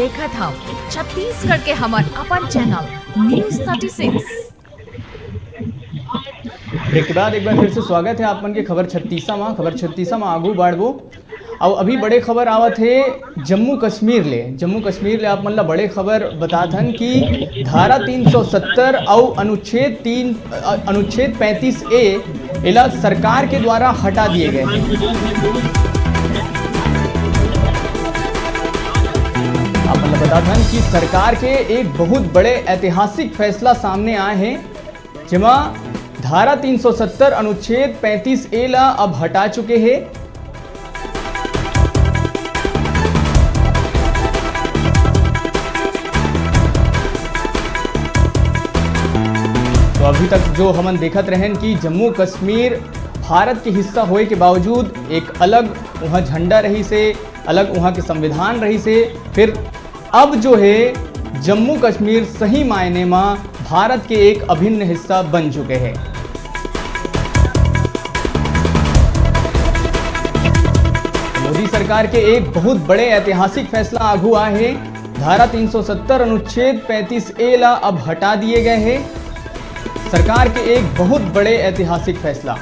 देखत हम छत्तीसगढ़ के हमर अपन चैनल न्यूज़ 36। एक बाद एक बार फिर से स्वागत है आप मन के खबर 36 में आगू बढ़बो। और अभी बड़े खबर आवत है जम्मू कश्मीर ले आप मन ला बड़े खबर बताथन कि धारा 370 और अनुच्छेद 35A इला सरकार के द्वारा हटा दिए गए हैं। आप मन ला बताथन कि सरकार के एक बहुत बड़े ऐतिहासिक फैसला सामने आए हैं, जिमा धारा 370 अनुच्छेद 35A ला अब हटा चुके हैं। तो अभी तक जो हमन देखत रहन कि जम्मू कश्मीर भारत के हिस्सा होए के बावजूद एक अलग वहाँ झंडा रही से, अलग वहाँ के संविधान रही से, फिर अब जो है जम्मू कश्मीर सही मायने में भारत के एक अभिन्न हिस्सा बन चुके हैं। मोदी सरकार के एक बहुत बड़े ऐतिहासिक फैसला आगू आए हैं। धारा 370 अनुच्छेद 35A ला अब हटा दिए गए हैं। सरकार के एक बहुत बड़े ऐतिहासिक फैसला।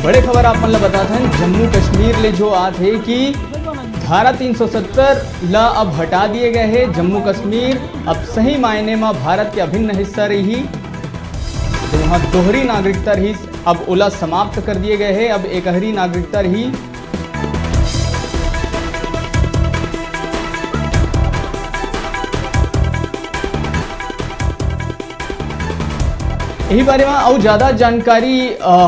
बड़े खबर आप मन ला बताथन जम्मू कश्मीर ले जो आत है कि धारा 370 ला अब हटा दिए गए हैं। जम्मू कश्मीर अब सही मायने में भारत के अभिन्न हिस्सा रही। तो वहाँ दोहरी नागरिकता रही, अब ओला समाप्त कर दिए गए हैं। अब एकहरी नागरिकता रही। यही बारे में और ज़्यादा जानकारी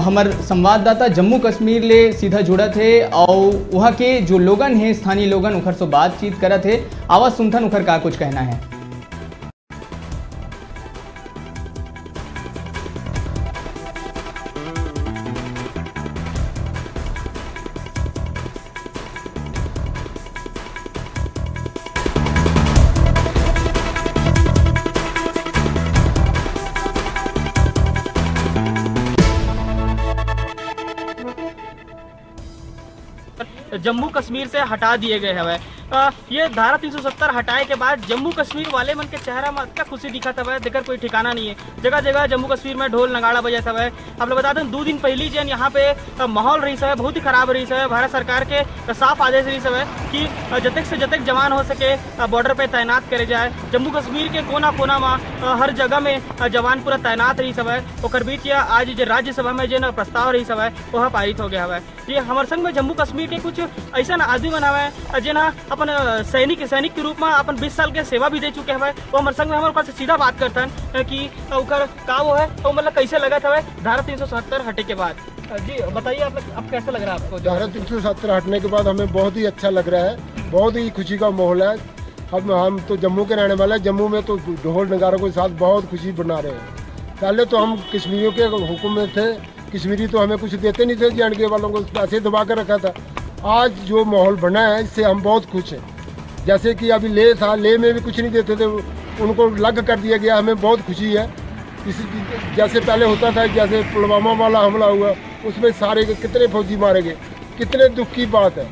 हमार संवाददाता जम्मू कश्मीर ले सीधा जुड़त है और वहाँ के जो लोगन हैं, स्थानीय लोगन, उखर से बातचीत करत है। आवाज़ सुनथन उखर का कुछ कहना है। जम्मू कश्मीर से हटा दिए गए हवे। ये धारा 370 हटाए के बाद जम्मू कश्मीर वाले मन के चेहरा में इतना खुशी दिखत हवे, देकर कोई ठिकाना नहीं है। जगह जगह जम्मू कश्मीर में ढोल नगाड़ा बजत हवे। आप लोग बता दें 2 दिन पहले जन यहाँ पे माहौल रही है बहुत ही खराब रही है। भारत सरकार के साफ आदेश रही है कि जतक से जतक जवान हो सके बॉर्डर पे तैनात करे जाए। जम्मू कश्मीर के कोना कोना में हर जगह में जवान पूरा तैनात रही है। और बीच या आज जो राज्यसभा में जो प्रस्ताव रही है वह पारित हो गया है। ये हमारे संग में जम्मू कश्मीर के कुछ ऐसा आदमी बना हुआ है जिन्हें अपन सैनिक के रूप में अपन 20 साल के सेवा भी दे चुके हैं। वो हमारे संग में हमारे पास सीधा बात करता है कि उकर का वो है तो मतलब कैसे लगा था धारा 370 हटे के बाद। जी बताइए आप कैसा लग रहा है आपको? धारा 370 हटने के बाद हमें बहुत ही अच्छा लग रहा है, बहुत ही खुशी का माहौल है। हम तो जम्मू के रहने वाले हैं। जम्मू में तो ढोल नगारों के साथ बहुत खुशी बना रहे हैं। पहले तो हम कश्मीरियों के हुक्म में थे, कश्मीरी तो हमें कुछ देते नहीं थे, जे वालों को पैसे दबा कर रखा था। आज जो माहौल बना है इससे हम बहुत खुश हैं। जैसे कि अभी ले था, ले में भी कुछ नहीं देते थे, उनको अलग कर दिया गया। हमें बहुत खुशी है। इसी जैसे पहले होता था, जैसे पुलवामा वाला हमला हुआ उसमें सारे कितने फौजी मारे गए, कितने दुख की बात है।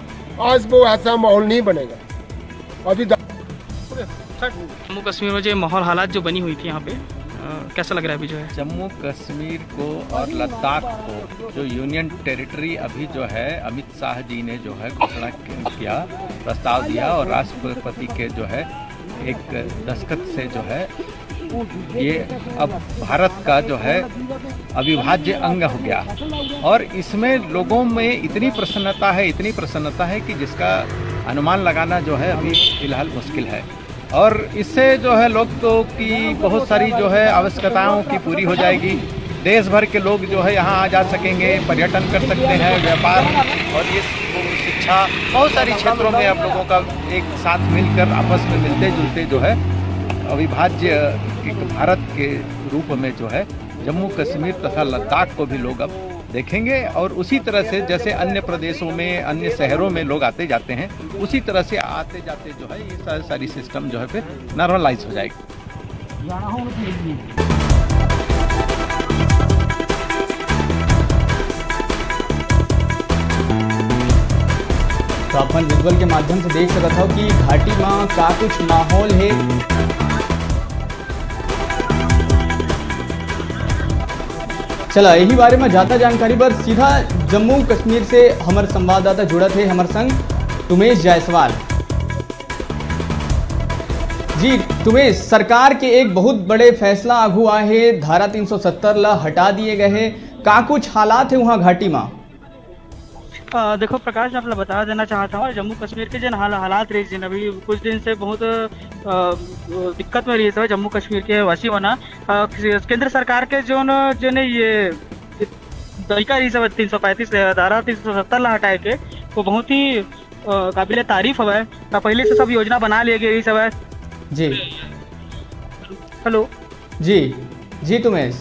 आज वो ऐसा माहौल नहीं बनेगा। अभी जम्मू कश्मीर में जो माहौल हालात जो बनी हुई थी यहाँ पे कैसा लग रहा है अभी जो है? जम्मू कश्मीर को और लद्दाख को जो यूनियन टेरिटरी अभी जो है अमित शाह जी ने जो है घोषणा किया, प्रस्ताव दिया और राष्ट्रपति के जो है एक दस्तखत से जो है ये अब भारत का जो है अविभाज्य अंग हो गया। और इसमें लोगों में इतनी प्रसन्नता है कि जिसका अनुमान लगाना जो है अभी फिलहाल मुश्किल है। और इससे जो है लोगों की बहुत सारी जो है आवश्यकताओं की पूरी हो जाएगी। देश भर के लोग जो है यहाँ आ जा सकेंगे, पर्यटन कर सकते हैं, व्यापार और ये शिक्षा, बहुत सारी क्षेत्रों में आप लोगों का एक साथ मिलकर आपस में मिलते जुलते जो है अविभाज्य भारत के रूप में जो है जम्मू कश्मीर तथा लद्दाख को भी लोग अब देखेंगे। और उसी तरह से जैसे अन्य प्रदेशों में, अन्य शहरों में लोग आते जाते हैं, उसी तरह से आते जाते जो है ये सारी सिस्टम जो है फिर नॉर्मलाइज हो जाएगी। तो अपन विजुअल के माध्यम से देख सकत हो कि घाटी में का कुछ माहौल है। चला यही बारे में ज्यादा जानकारी पर सीधा जम्मू कश्मीर से हमारे संवाददाता जुड़त है हमारे संग तुमेश जायसवाल। जी तुमेश, सरकार के एक बहुत बड़े फैसला आगू आए है, धारा 370 ला हटा दिए गए हैं, का कुछ हालात है वहाँ घाटी में? देखो प्रकाश, मैं आपको बता देना चाहता हूँ जम्मू कश्मीर के जो हालात रही जिन अभी कुछ दिन से बहुत दिक्कत में रही है जम्मू कश्मीर के वासी होना। केंद्र सरकार के जो ने ये तरीका रही सब 335 धारा 370 ला हटाए के वो बहुत ही काबिल तारीफ है। पहले से सब योजना बना लिए गई सब। जी हेलो जी तुमेश,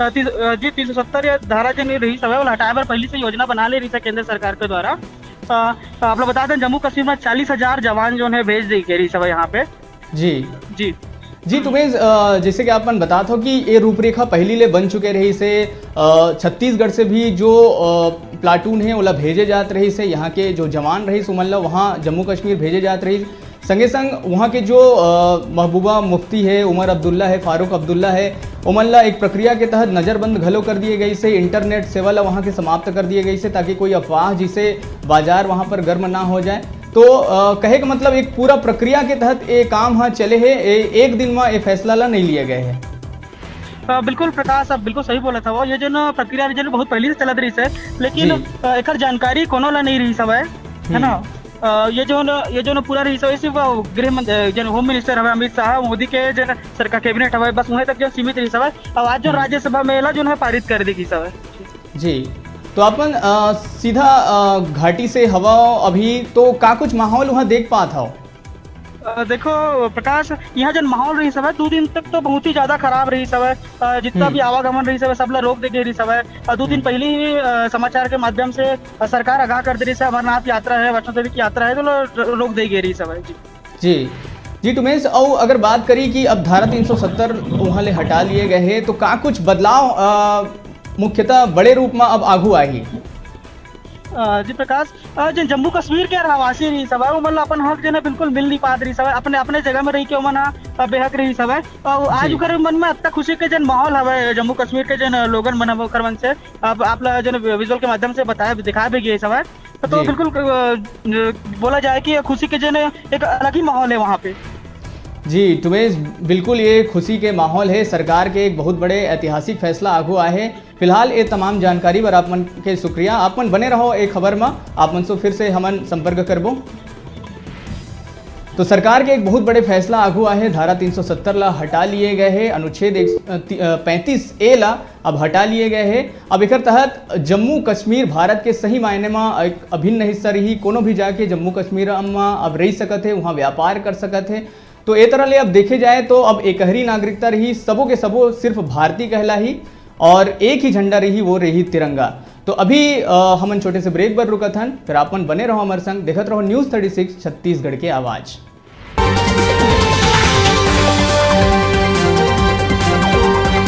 जी 370 या धारा जो नहीं रही सब है वो हटाए पर पहले से योजना बना ले रही है केंद्र सरकार के द्वारा। आप लोग बता दें जम्मू कश्मीर में 40,000 जवान जो है भेज दी गई सब यहाँ पे। जी तुमेश, जैसे कि अपन बताते हो कि ये रूपरेखा पहली ले बन चुके रही से छत्तीसगढ़ से भी जो प्लाटून है ओला भेजे जात रही से, यहाँ के जो जवान रही सुमल्ला वहाँ जम्मू कश्मीर भेजे जात रही। संगे संग वहाँ के जो महबूबा मुफ्ती है, उमर अब्दुल्ला है, फारूक अब्दुल्ला है, उमल्ला एक प्रक्रिया के तहत नज़रबंद घलो कर दिए गई से, इंटरनेट सेवा वहाँ के समाप्त कर दिए गई से ताकि कोई अफवाह जिसे बाजार वहाँ पर गर्म ना हो जाए। तो कहे का मतलब एक पूरा प्रक्रिया के तहत ये काम हाँ चले है, एक दिन में ये फैसला ला नहीं लिए गए हैं। बिल्कुल प्रकाश, आप बिल्कुल सही बोला था। वो ये जो प्रक्रिया जो बहुत पहले से चलत रही है, लेकिन एक जानकारी कोनो ला नहीं रही सब है ना। ये जो पूरा रही सब सिर्फ गृह मंत्री जो होम मिनिस्टर है अमित शाह मोदी के जो सरकार कैबिनेट है बस वहीं तक जो सीमित रही सब है। अब आज जो राज्यसभा में जो है पारित कर देगी सब है। जी तो अपन सीधा घाटी से हवा अभी तो का कुछ माहौल वहाँ देख पाता हो? देखो प्रकाश, यहाँ जो माहौल रही सब है 2 दिन तक तो बहुत ही ज्यादा खराब रही सब है। जितना भी आवागमन रही सब है सब रोक दे रही सब है। 2 दिन पहले ही समाचार के माध्यम से सरकार आगाह कर दे रही है अमरनाथ यात्रा है, वैष्णो देवी की यात्रा है तो रोक दे रही सब है। जी तुमेश, और अगर बात करी कि अब धारा 370 वहाँ ले हटा लिए गए हैं तो का कुछ बदलाव मुख्यतः बड़े रूप में अब आगू आई? जी प्रकाश, जो जम्मू कश्मीर के रहवासी रही सब है वो मतलब अपन हक जो है बिल्कुल मिल नहीं पात रही सब है, अपने अपने जगह में रही के मन बेहक रही सब है। और आज उकर मन में अत्ता खुशी के जन माहौल है जम्मू कश्मीर के जन लोगन मन होकर मन से आप जो विजुअल के माध्यम से बताया दिखा भी गए सब है। तो बिल्कुल बोला जाए कि खुशी के जन एक अलग ही माहौल है वहाँ पे। जी तुमेश, बिल्कुल ये खुशी के माहौल है। सरकार के एक बहुत बड़े ऐतिहासिक फैसला आगू आए है। फिलहाल ये तमाम जानकारी पर आप मन के शुक्रिया। आप मन बने रहो एक खबर में, आप मन से फिर से हमन संपर्क करबो। तो सरकार के एक बहुत बड़े फैसला आगू आए है, धारा 370 ला हटा लिए गए हैं, अनुच्छेद 35A ला अब हटा लिए गए हैं। अब एक तहत जम्मू कश्मीर भारत के सही मायने में एक अभिन्न हिस्सा रही, कोनो भी जाके जम्मू कश्मीर में अब रह सकत है, वहाँ व्यापार कर सकत है। तो ए तरह ले अब देखे जाए तो अब एकहरी नागरिकता रही, सबों के सबों सिर्फ भारतीय कहला ही और एक ही झंडा रही, वो रही तिरंगा। तो अभी हमन छोटे से ब्रेक पर रुकत हन, फिर आपन बने रहो हमारे संग, देखत रहो न्यूज़ 36 छत्तीसगढ़ के आवाज़।